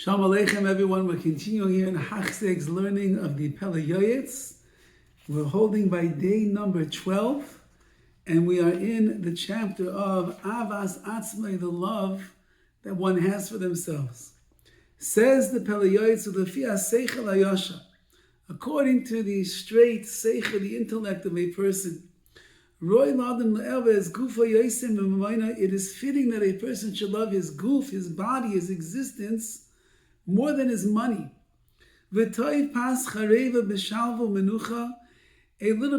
Shalom Aleichem, everyone. We're continuing here in Hachzeg's learning of the PELE YOETZ. We're holding by day number 12, and we are in the chapter of Avas Atzmai, the love that one has for themselves. Says the PELE YOETZ, Lefia Seichel Hayosha, according to the straight Seichel, the intellect of a person, it is fitting that a person should love his goof, his body, his existence, more than his money. A little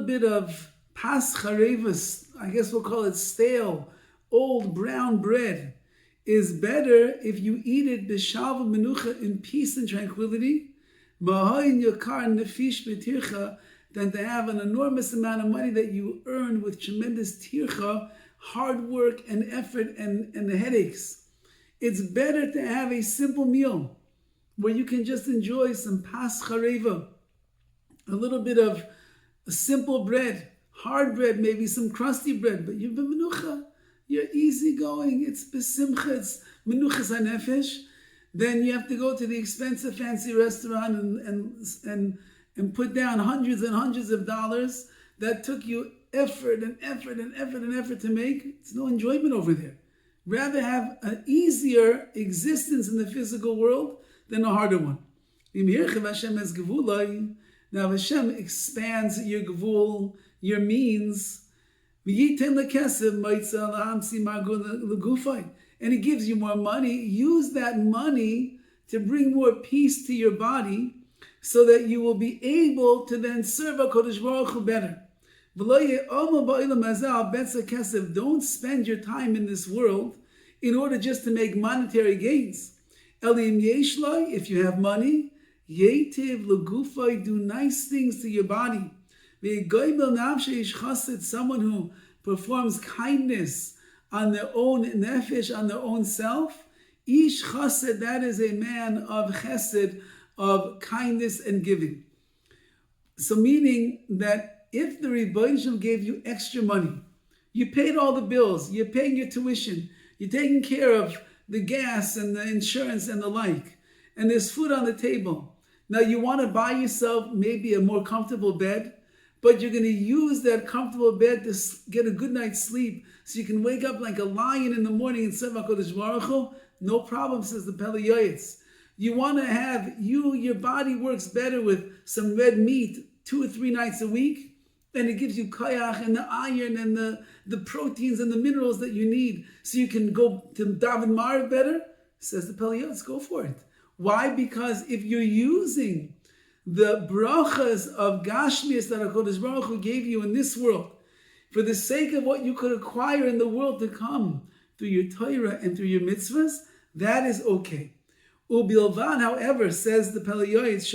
bit of pas chareva, I guess we'll call it stale, old brown bread, is better if you eat it b'shalva menucha, in peace and tranquility, than to have an enormous amount of money that you earn with tremendous tircha, hard work and effort and the headaches. It's better to have a simple meal where you can just enjoy some pas chareva, a little bit of simple bread, hard bread, maybe some crusty bread, but you're b'menucha, you're easygoing, it's b'simcha, it's menuchas hanefesh. Then you have to go to the expensive fancy restaurant and put down hundreds and hundreds of dollars that took you effort to make. It's no enjoyment over there. Rather have an easier existence in the physical world than a harder one. Now if Hashem expands your gevul, your means, and He gives you more money, use that money to bring more peace to your body so that you will be able to then serve HaKadosh Baruch Hu better. Don't spend your time in this world in order just to make monetary gains. If you have money, do nice things to your body. Someone who performs kindness on their own nefesh, on their own self, ish chesed, that is a man of chesed, of kindness and giving. So meaning that if the Rebbe gave you extra money, you paid all the bills, you're paying your tuition, you're taking care of the gas and the insurance and the like, and there's food on the table. Now you want to buy yourself maybe a more comfortable bed, but you're going to use that comfortable bed to get a good night's sleep so you can wake up like a lion in the morning and serve HaKadosh Baruch Hu. No problem, says the PELE YOETZ. You want to have, your body works better with some red meat 2 or 3 nights a week, and it gives you koyach and the iron and the proteins and the minerals that you need so you can go to Dovid Marav better, says the PELE YOETZ, go for it. Why? Because if you're using the brachas of Gashmias that HaKadosh Baruch Hu gave you in this world, for the sake of what you could acquire in the world to come, through your Torah and through your mitzvahs, that is okay. Ubilvan, however, says the PELE YOETZ,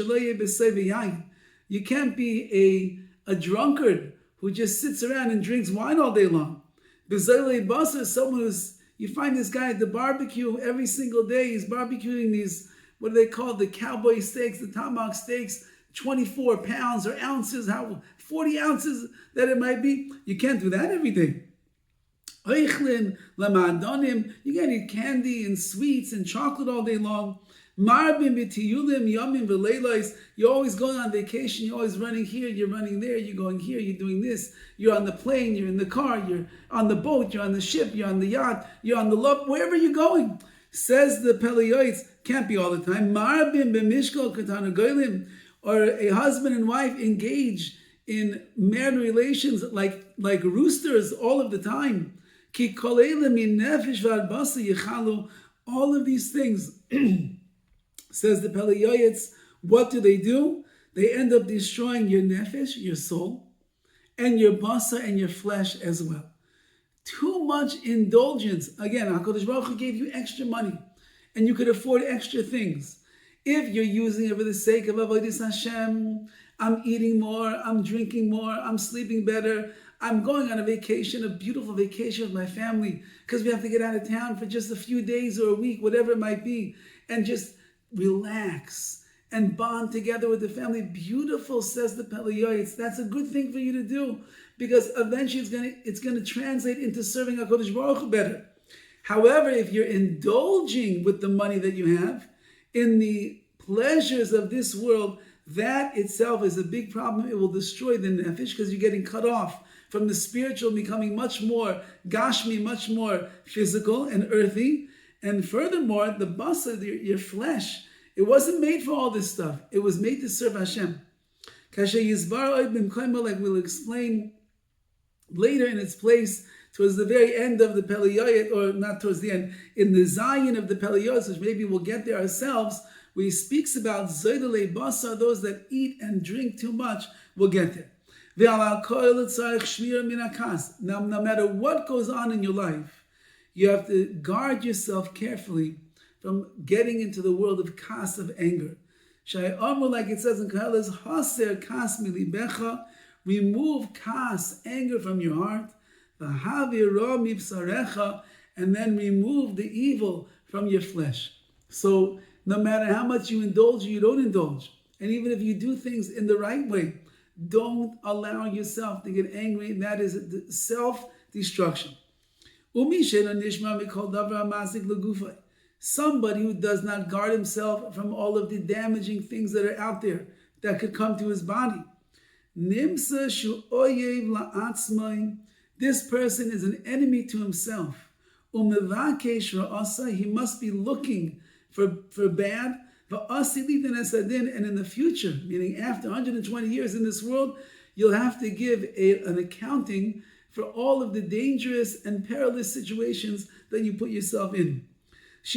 you can't be a drunkard who just sits around and drinks wine all day long. Someone who's, you find this guy at the barbecue every single day, he's barbecuing these, what do they call the cowboy steaks, the tomahawk steaks, 24 pounds or ounces, 40 ounces that it might be. You can't do that every day. You can't eat candy and sweets and chocolate all day long. You're always going on vacation, you're always running here, you're running there, you're going here, you're doing this. You're on the plane, you're in the car, you're on the boat, you're on the ship, you're on the yacht, you're on the love, wherever you're going. Says the PELE YOETZ, can't be all the time. Or a husband and wife engage in marital relations like roosters all of the time. All of these things, says the PELE YOETZ, what do? They end up destroying your nefesh, your soul, and your basa and your flesh as well. Too much indulgence. Again, HaKadosh Baruch Hu gave you extra money, and you could afford extra things. If you're using it for the sake of Avodas Hashem, I'm eating more, I'm drinking more, I'm sleeping better, I'm going on a vacation, a beautiful vacation with my family, because we have to get out of town for just a few days or a week, whatever it might be, and just relax and bond together with the family. Beautiful, says the PELE YOETZ. That's a good thing for you to do, because eventually it's going to translate into serving HaKadosh Baruch Hu better. However, if you're indulging with the money that you have, in the pleasures of this world, that itself is a big problem. It will destroy the nefesh because you're getting cut off from the spiritual, becoming much more gashmi, much more physical and earthy. And furthermore, the basar, your flesh, it wasn't made for all this stuff. It was made to serve Hashem. Like we'll explain later in its place, towards the very end of the PELE, or not towards the end, in the Zion of the PELE, which maybe we'll get there ourselves, where he speaks about Zoydele Basar, those that eat and drink too much. We'll get there. Now, no matter what goes on in your life, you have to guard yourself carefully from getting into the world of kas, of anger. Like it says in Koheles, haser kas milibecha, remove kas, anger from your heart, and then remove the evil from your flesh. So no matter how much you indulge or you don't indulge, and even if you do things in the right way, don't allow yourself to get angry, and that is self-destruction. Somebody who does not guard himself from all of the damaging things that are out there that could come to his body. This person is an enemy to himself. He must be looking for bad. And in the future, meaning after 120 years in this world, you'll have to give an accounting for all of the dangerous and perilous situations that you put yourself in. If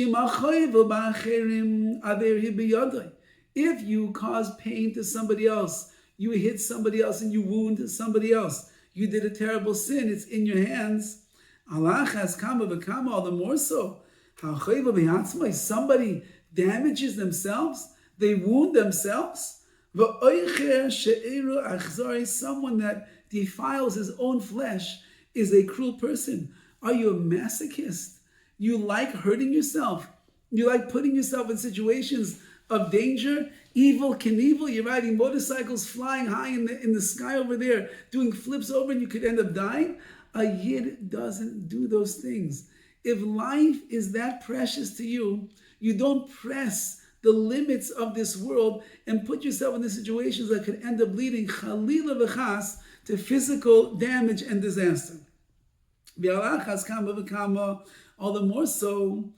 you cause pain to somebody else, you hit somebody else and you wound somebody else, you did a terrible sin, it's in your hands. Allah has kama v'kama, all the more so. Somebody damages themselves, they wound themselves. Someone that defiles his own flesh is a cruel person. Are you a masochist? You like hurting yourself? You like putting yourself in situations of danger? Evil Knievel, you're riding motorcycles flying high in the sky over there, doing flips over, and you could end up dying? A Yid doesn't do those things. If life is that precious to you, you don't press the limits of this world and put yourself in the situations that could end up leading chalila v'chas to physical damage and disaster. All the more so,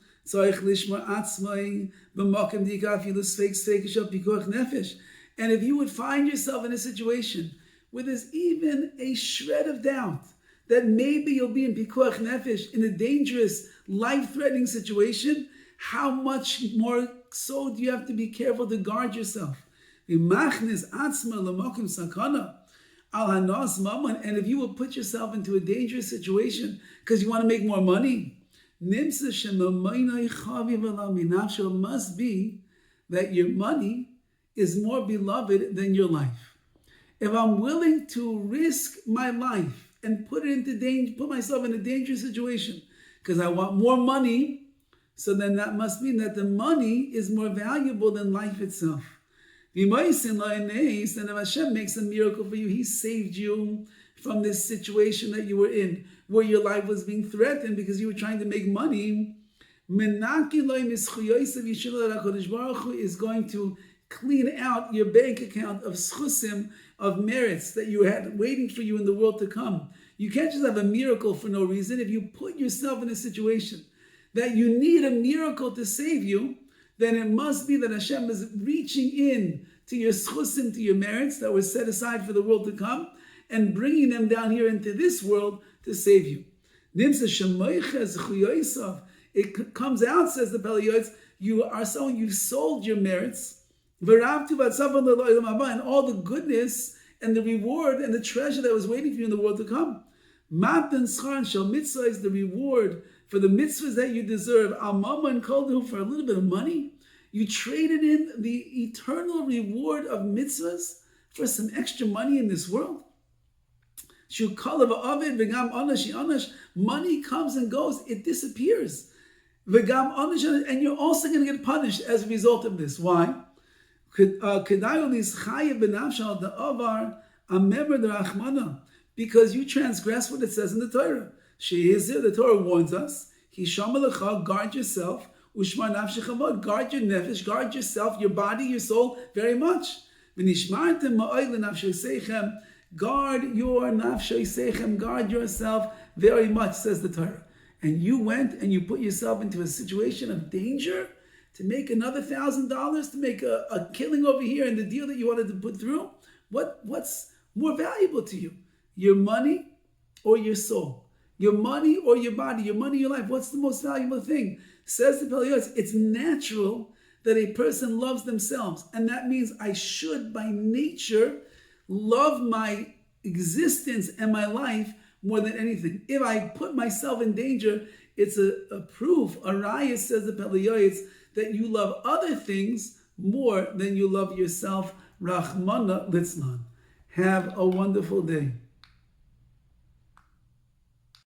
and if you would find yourself in a situation where there's even a shred of doubt that maybe you'll be in pikuach nefesh, in a dangerous, life-threatening situation, how much more so do you have to be careful to guard yourself? And if you will put yourself into a dangerous situation because you want to make more money, must be that your money is more beloved than your life. If I'm willing to risk my life and put myself in a dangerous situation because I want more money, so then that must mean that the money is more valuable than life itself. And if Hashem makes a miracle for you, He saved you from this situation that you were in, where your life was being threatened because you were trying to make money. HaKadosh Baruch Hu is going to clean out your bank account of schusim, of merits that you had waiting for you in the world to come. You can't just have a miracle for no reason. If you put yourself in a situation that you need a miracle to save you, then it must be that Hashem is reaching in to your schusim, to your merits that were set aside for the world to come, and bringing them down here into this world to save you. It comes out, says the PELE YOETZ, you are someone, you've sold your merits, and all the goodness and the reward and the treasure that was waiting for you in the world to come. Matan schar shel mitzvah is the reward for the mitzvahs that you deserve. Al-mama and koldu, for a little bit of money, you traded in the eternal reward of mitzvahs for some extra money in this world. Money comes and goes, it disappears. And you're also going to get punished as a result of this. Why? Because you transgress what it says in the Torah. The Torah warns us, guard yourself, Ushmar nafshecha mod. Guard your nefesh, guard yourself, your body, your soul very much. V'nishmartem ma'oy l'nafshei seichem. Guard your nafshei seichem, guard yourself very much, says the Torah. And you went and you put yourself into a situation of danger to make another $1,000, to make a killing over here in the deal that you wanted to put through. What's more valuable to you? Your money or your soul? Your money or your body? Your money, your life? What's the most valuable thing? Says the PELE, it's natural that a person loves themselves. And that means I should, by nature, love my existence and my life more than anything. If I put myself in danger, it's a proof, a raya, says the PELE, that you love other things more than you love yourself. Rahmana litzlan. Have a wonderful day.